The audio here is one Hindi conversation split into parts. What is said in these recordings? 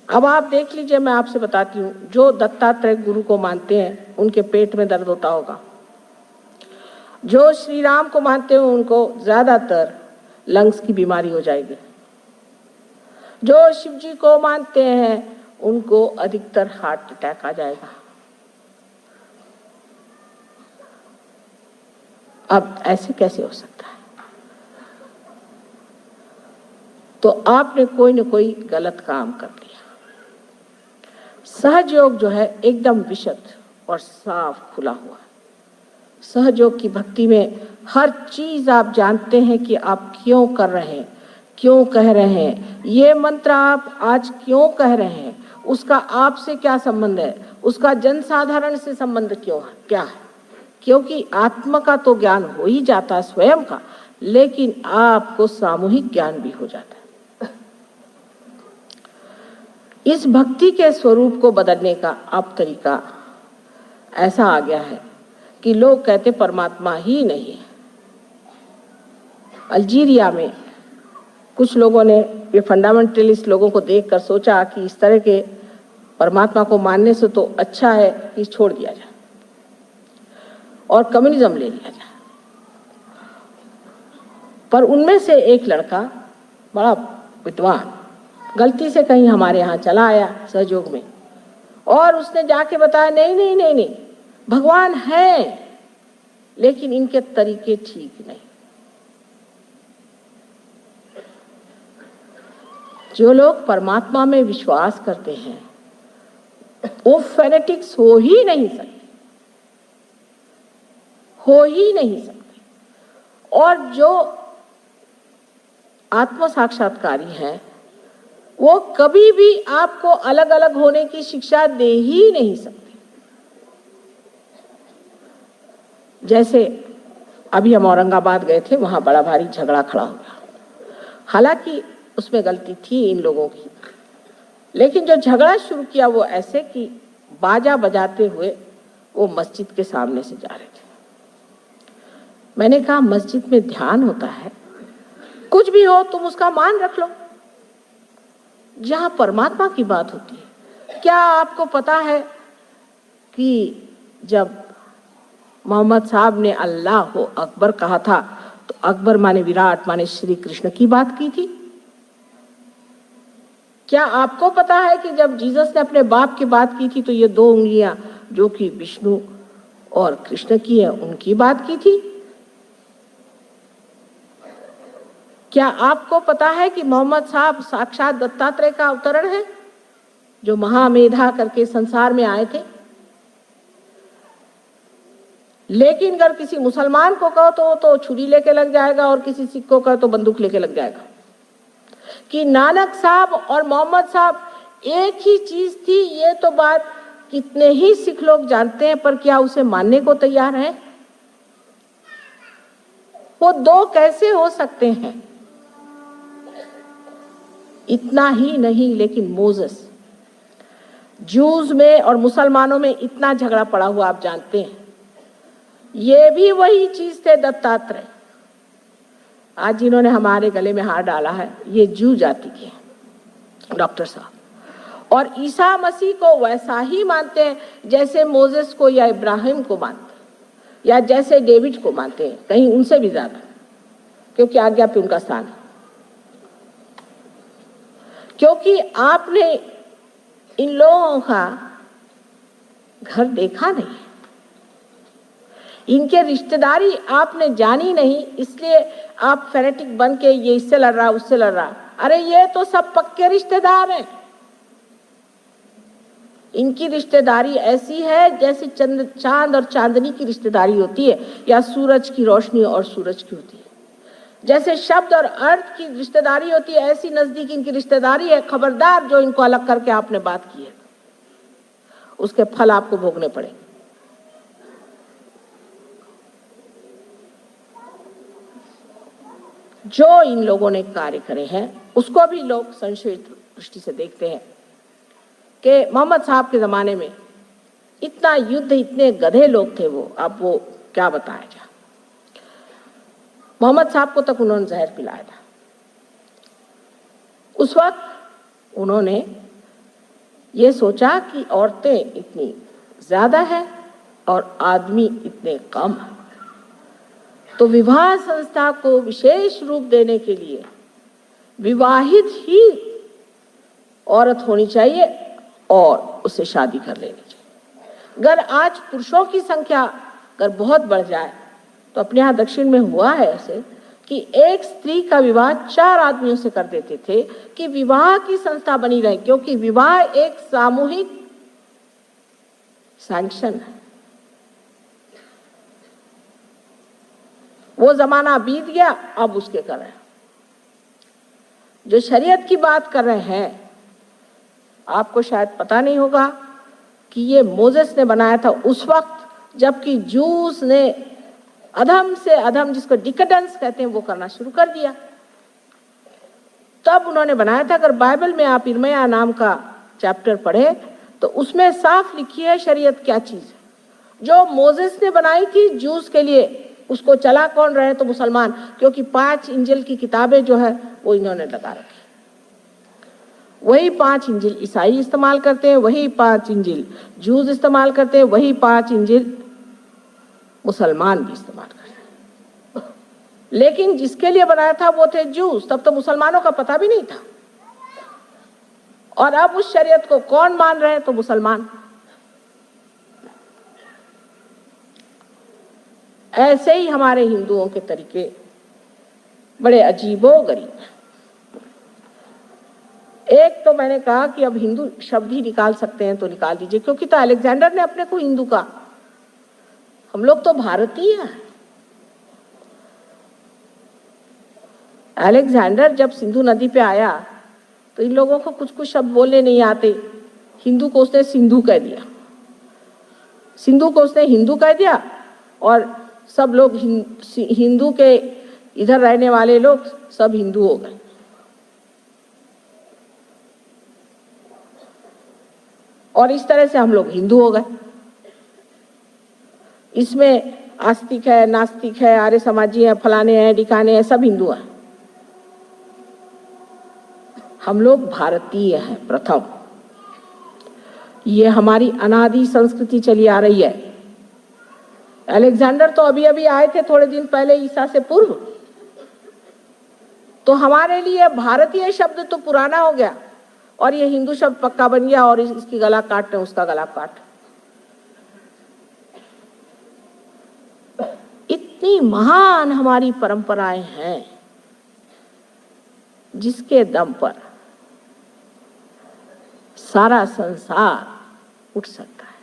अब आप देख लीजिए, मैं आपसे बताती हूँ, जो दत्तात्रेय गुरु को मानते हैं उनके पेट में दर्द होता होगा, जो श्री राम को मानते हैं उनको ज्यादातर लंग्स की बीमारी हो जाएगी, जो शिव जी को मानते हैं उनको अधिकतर हार्ट अटैक आ जाएगा। अब ऐसे कैसे हो सकता है? तो आपने कोई न कोई गलत काम कर लिया। सहजयोग जो है एकदम विशुद्ध और साफ खुला हुआ है। सहजयोग की भक्ति में हर चीज आप जानते हैं कि आप क्यों कर रहे हैं, क्यों कह रहे हैं, ये मंत्र आप आज क्यों कह रहे हैं, उसका आपसे क्या संबंध है, उसका जनसाधारण से संबंध क्यों है, क्या है? क्योंकि आत्मा का तो ज्ञान हो ही जाता है स्वयं का, लेकिन आपको सामूहिक ज्ञान भी हो जाता है। इस भक्ति के स्वरूप को बदलने का अब तरीका ऐसा आ गया है कि लोग कहते परमात्मा ही नहीं है। अल्जीरिया में कुछ लोगों ने, ये फंडामेंटलिस्ट लोगों को देखकर सोचा कि इस तरह के परमात्मा को मानने से तो अच्छा है कि छोड़ दिया जाए और कम्युनिज्म ले लिया जाए। पर उनमें से एक लड़का बड़ा विद्वान गलती से कहीं हमारे यहाँ चला आया सहयोग में, और उसने जाके बताया नहीं नहीं नहीं नहीं, भगवान है लेकिन इनके तरीके ठीक नहीं। जो लोग परमात्मा में विश्वास करते हैं वो फेनेटिक्स हो ही नहीं सकते, हो ही नहीं सकते। और जो आत्म साक्षात्कारी हैं वो कभी भी आपको अलग अलग होने की शिक्षा दे ही नहीं सकते। जैसे अभी हम औरंगाबाद गए थे, वहां बड़ा भारी झगड़ा खड़ा हो गया। हालांकि उसमें गलती थी इन लोगों की, लेकिन जो झगड़ा शुरू किया वो ऐसे कि बाजा बजाते हुए वो मस्जिद के सामने से जा रहे थे। मैंने कहा मस्जिद में ध्यान होता है, कुछ भी हो तुम उसका मान रख लो, जहां परमात्मा की बात होती है। क्या आपको पता है कि जब मोहम्मद साहब ने अल्लाह हो अकबर कहा था तो अकबर माने विराट माने श्री कृष्ण की बात की थी? क्या आपको पता है कि जब जीसस ने अपने बाप की बात की थी तो ये दो उंगलियां जो कि विष्णु और कृष्ण की है उनकी बात की थी? क्या आपको पता है कि मोहम्मद साहब साक्षात दत्तात्रेय का अवतरण है, जो महामेधा करके संसार में आए थे? लेकिन अगर किसी मुसलमान को कहो तो वो तो छुरी लेके लग जाएगा और किसी सिख को कहो तो बंदूक लेके लग जाएगा। कि नानक साहब और मोहम्मद साहब एक ही चीज थी, ये तो बात कितने ही सिख लोग जानते हैं, पर क्या उसे मानने को तैयार है? वो दो कैसे हो सकते हैं? इतना ही नहीं, लेकिन मोसेस, जूस में और मुसलमानों में इतना झगड़ा पड़ा हुआ आप जानते हैं। ये भी वही चीज थे दत्तात्रेय। आज जिन्होंने हमारे गले में हाथ डाला है ये जू जाति के डॉक्टर साहब, और ईसा मसीह को वैसा ही मानते हैं जैसे मोसेस को या इब्राहिम को मानते हैं, या जैसे डेविड को मानते हैं, कहीं उनसे भी ज्यादा, क्योंकि आज्ञा पे उनका स्थान है। क्योंकि आपने इन लोगों का घर देखा नहीं, इनके रिश्तेदारी आपने जानी नहीं, इसलिए आप फेनेटिक बन के ये इससे लड़ रहा उससे लड़ रहा। अरे ये तो सब पक्के रिश्तेदार हैं। इनकी रिश्तेदारी ऐसी है जैसे चांद और चांदनी की रिश्तेदारी होती है, या सूरज की रोशनी और सूरज की होती है। जैसे शब्द और अर्थ की रिश्तेदारी होती है, ऐसी नजदीक इनकी रिश्तेदारी है। खबरदार जो इनको अलग करके आपने बात की है उसके फल आपको भोगने पड़ेंगे। जो इन लोगों ने कार्य करे हैं उसको भी लोग संशयित दृष्टि से देखते हैं कि मोहम्मद साहब के जमाने में इतना युद्ध, इतने गधे लोग थे वो, अब वो क्या बताया जाए। मोहम्मद साहब को तक उन्होंने जहर पिलाया था। उस वक्त उन्होंने ये सोचा कि औरतें इतनी ज्यादा है और आदमी इतने कम है, तो विवाह संस्था को विशेष रूप देने के लिए विवाहित ही औरत होनी चाहिए और उससे शादी कर लेनी चाहिए। अगर आज पुरुषों की संख्या अगर बहुत बढ़ जाए, तो अपने यहाँ दक्षिण में हुआ है ऐसे कि एक स्त्री का विवाह 4 आदमियों से कर देते थे कि विवाह की संस्था बनी रहे, क्योंकि विवाह एक सामूहिक सैंक्शन है। वो जमाना बीत गया, अब उसके कर रहे हैं। जो शरीयत की बात कर रहे हैं, आपको शायद पता नहीं होगा कि ये मोजेस ने बनाया था उस वक्त जबकि जूस ने अधम से अधम, जिसको डिकेडेंस कहते हैं, वो करना शुरू कर दिया। तब उन्होंने बनाया था। अगर बाइबल में आप इर्मिया नाम का चैप्टर पढ़े तो उसमें साफ लिखी है शरीयत क्या चीज है। जो मोजेस ने बनाई थी जूस के लिए, उसको चला कौन रहे? तो मुसलमान, क्योंकि 5 इंजिल की किताबें जो है वो इन्होंने लगा रखी। वही 5 इंजिल ईसाई इस्तेमाल करते हैं, वही 5 इंजिल जूस इस्तेमाल करते हैं, वही 5 इंजिल मुसलमान भी इस्तेमाल करते हैं। लेकिन जिसके लिए बनाया था वो थे जूस। तब तो मुसलमानों का पता भी नहीं था। और अब उस शरीयत को कौन मान रहे हैं? तो मुसलमान। ऐसे ही हमारे हिंदुओं के तरीके बड़े अजीबोगरीब हैं। एक तो मैंने कहा कि अब हिंदू शब्द ही निकाल सकते हैं तो निकाल दीजिए, क्योंकि तो अलेक्जेंडर ने अपने को हिंदू कहा। हम लोग तो भारतीय हैं। अलेक्जेंडर जब सिंधु नदी पे आया तो इन लोगों को कुछ कुछ शब्द बोलने नहीं आते। हिंदू को उसने सिंधु कह दिया, सिंधु को उसने हिंदू कह दिया, और सब लोग हिंदू के इधर रहने वाले लोग सब हिंदू हो गए। और इस तरह से हम लोग हिंदू हो गए। इसमें आस्तिक है, नास्तिक है, आर्य समाजी है, फलाने हैं, ढिकाने हैं, सब हिंदू हैं। हम लोग भारतीय हैं प्रथम। ये हमारी अनादि संस्कृति चली आ रही है। अलेक्जेंडर तो अभी अभी आए थे थोड़े दिन पहले, ईसा से पूर्व। तो हमारे लिए भारतीय शब्द तो पुराना हो गया और ये हिंदू शब्द पक्का बन गया, और इसकी गला काट रहे, उसका गला काट। इतनी महान हमारी परंपराएं हैं जिसके दम पर सारा संसार उठ सकता है।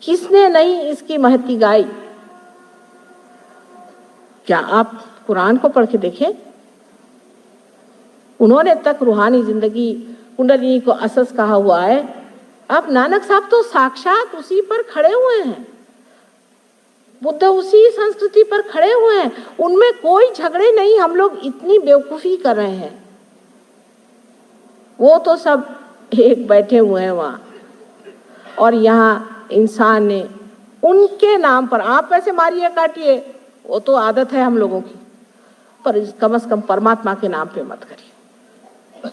किसने नहीं इसकी महती गाई? क्या आप कुरान को पढ़ के देखें? उन्होंने तक रूहानी जिंदगी, कुंडलिनी को असस कहा हुआ है। अब नानक साहब तो साक्षात उसी पर खड़े हुए हैं। बुद्ध उसी संस्कृति पर खड़े हुए हैं। उनमें कोई झगड़े नहीं। हम लोग इतनी बेवकूफी कर रहे हैं। वो तो सब एक बैठे हुए हैं वहां, और यहाँ इंसान ने उनके नाम पर, आप ऐसे मारिए काटिए, वो तो आदत है हम लोगों की, पर कम से कम परमात्मा के नाम पे मत करिए।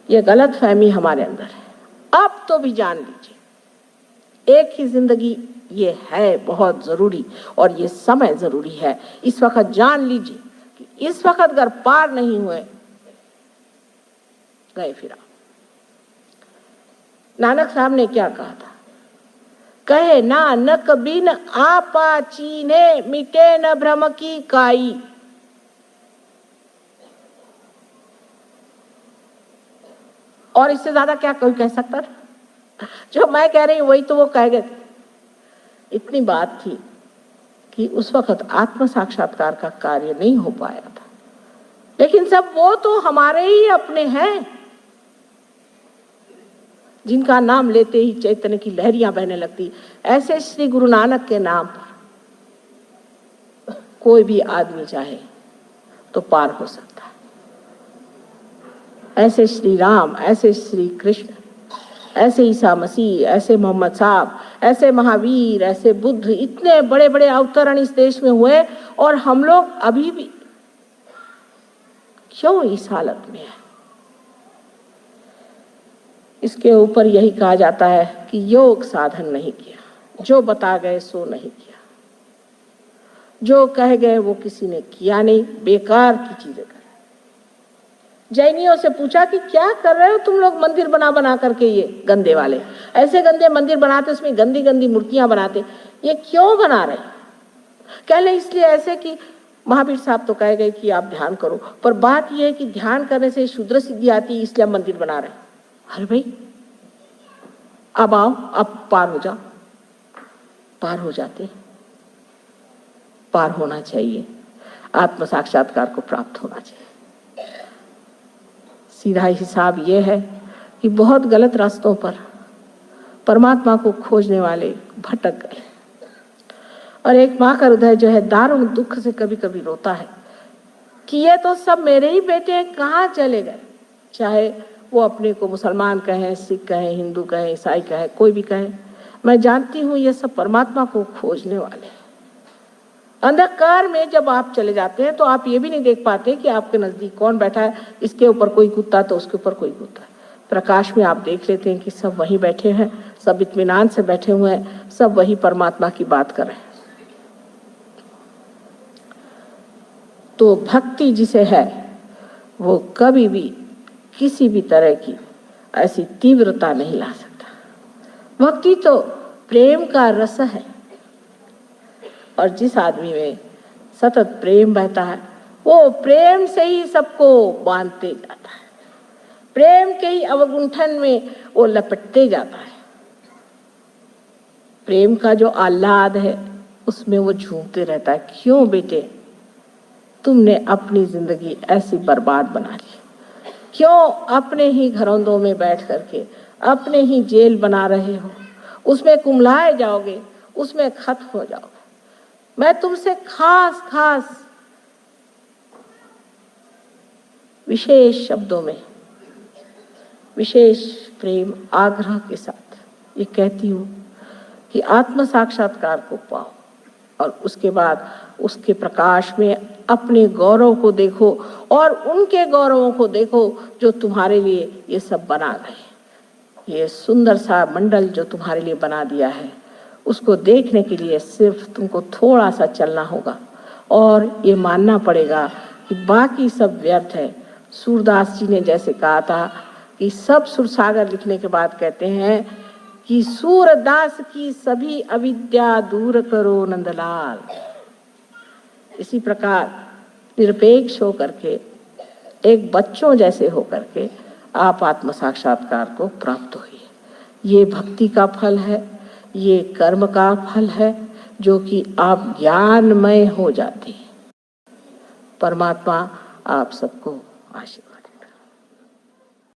ये गलत फहमी हमारे अंदर है। अब तो भी जान लीजिए, एक ही जिंदगी ये है बहुत जरूरी, और ये समय जरूरी है। इस वक्त जान लीजिए कि इस वक्त अगर पार नहीं हुए, गए फिर। नानक साहब ने क्या कहा था? कहे नानक बिन आपा चीने, मिटे न भ्रम की काई। और इससे ज्यादा क्या कोई कह सकता था? जो मैं कह रही हूं वही तो वो कह गए थे। इतनी बात थी कि उस वक्त आत्म साक्षात्कार का कार्य नहीं हो पाया था। लेकिन सब वो तो हमारे ही अपने हैं, जिनका नाम लेते ही चैतन्य की लहरियां बहने लगती। ऐसे श्री गुरु नानक के नाम पर कोई भी आदमी चाहे तो पार हो सकता है। ऐसे श्री राम, ऐसे श्री कृष्ण, ऐसे ईसा मसीह, ऐसे मोहम्मद साहब, ऐसे महावीर, ऐसे बुद्ध, इतने बड़े बड़े अवतरण इस देश में हुए, और हम लोग अभी भी क्यों इस हालत में है? इसके ऊपर यही कहा जाता है कि योग साधन नहीं किया, जो बता गए सो नहीं किया, जो कह गए वो किसी ने किया नहीं, बेकार की चीजें कर। जैनियों से पूछा कि क्या कर रहे हो तुम लोग मंदिर बना बना करके, ये गंदे वाले ऐसे गंदे मंदिर बनाते, उसमें गंदी गंदी मूर्तियां बनाते, ये क्यों बना रहे? कह ले इसलिए ऐसे कि महावीर साहब तो कह गए कि आप ध्यान करो, पर बात यह है कि ध्यान करने से शुद्र सिद्धि आती है, इसलिए हम मंदिर बना रहे हैं। अरे भाई अब आओ, अब पार हो जाओ। पार हो जाते, पार होना चाहिए, आत्म साक्षात्कार को प्राप्त होना चाहिए। सीधा हिसाब ये है कि बहुत गलत रास्तों पर परमात्मा को खोजने वाले भटक गए, और एक माँ का हृदय जो है दारुण दुख से कभी कभी रोता है कि ये तो सब मेरे ही बेटे हैं, कहाँ चले गए। चाहे वो अपने को मुसलमान कहें, सिख कहें, हिंदू कहें, ईसाई कहें, कोई भी कहें, मैं जानती हूँ ये सब परमात्मा को खोजने वाले हैं। अंधकार में जब आप चले जाते हैं तो आप ये भी नहीं देख पाते कि आपके नजदीक कौन बैठा है, इसके ऊपर कोई कुत्ता तो उसके ऊपर कोई कुत्ता है। प्रकाश में आप देख लेते हैं कि सब वहीं बैठे हैं, सब इत्मीनान से बैठे हुए हैं, सब वही परमात्मा की बात कर रहे हैं। तो भक्ति जिसे है वो कभी भी किसी भी तरह की ऐसी तीव्रता नहीं ला सकता। भक्ति तो प्रेम का रस है, और जिस आदमी में सतत प्रेम बहता है वो प्रेम से ही सबको बांधते जाता है, प्रेम के ही अवगुंठन में वो लपटते जाता है। प्रेम का जो आह्लाद है उसमें वो झूमते रहता है। क्यों बेटे तुमने अपनी जिंदगी ऐसी बर्बाद बना ली? क्यों अपने ही घरौंदों में बैठ करके अपने ही जेल बना रहे हो? उसमें कुम्हलाए जाओगे, उसमें खत्म हो जाओगे। मैं तुमसे खास खास विशेष शब्दों में, विशेष प्रेम आग्रह के साथ ये कहती हूँ कि आत्म साक्षात्कार को पाओ, और उसके बाद उसके प्रकाश में अपने गौरव को देखो और उनके गौरवों को देखो जो तुम्हारे लिए ये सब बना गए। ये सुंदर सा मंडल जो तुम्हारे लिए बना दिया है, उसको देखने के लिए सिर्फ तुमको थोड़ा सा चलना होगा और ये मानना पड़ेगा कि बाकी सब व्यर्थ है। सूरदास जी ने जैसे कहा था कि सब सुरसागर लिखने के बाद कहते हैं कि सूरदास की सभी अविद्या दूर करो नंदलाल। इसी प्रकार निरपेक्ष होकर के, एक बच्चों जैसे होकर के आप आत्म साक्षात्कार को प्राप्त होइए। ये भक्ति का फल है, ये कर्म का फल है, जो कि आप ज्ञानमय हो जाते हैं। परमात्मा आप सबको आशीर्वाद।